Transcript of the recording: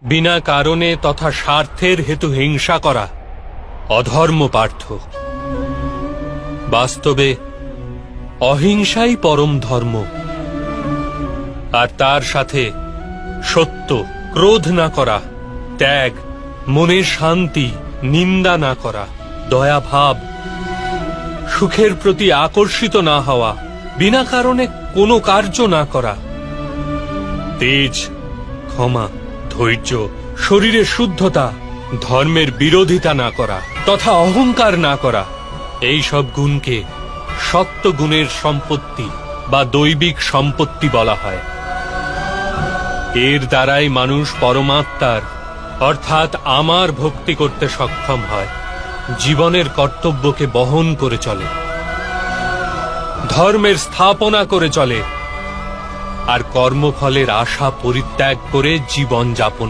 বিনা কারণে তথা স্বার্থের হেতু হিংসা করা অধর্ম পার্থ। বাস্তবে অহিংসাই পরম ধর্ম, আর তার সাথে সত্য, ক্রোধ না করা, ত্যাগ, মনের শান্তি, নিন্দা না করা, দয়াভাব, সুখের প্রতি আকর্ষিত না হওয়া, বিনা কারণে কোনো কার্য না করা, তেজ, ক্ষমা, ধৈর্য, শরীরের শুদ্ধতা, ধর্মের বিরোধিতা না করা তথা অহংকার না করা, এই সব গুণকে সত্ত্বগুণের সম্পত্তি বা দৈবিক সম্পত্তি বলা হয়। এর দ্বারাই মানুষ পরমাত্মার অর্থাৎ আমার ভক্তি করতে সক্ষম হয়, জীবনের কর্তব্যকে বহন করে চলে, ধর্মের স্থাপনা করে চলে, আর কর্মফলের আশা পরিত্যাগ করে জীবন যাপন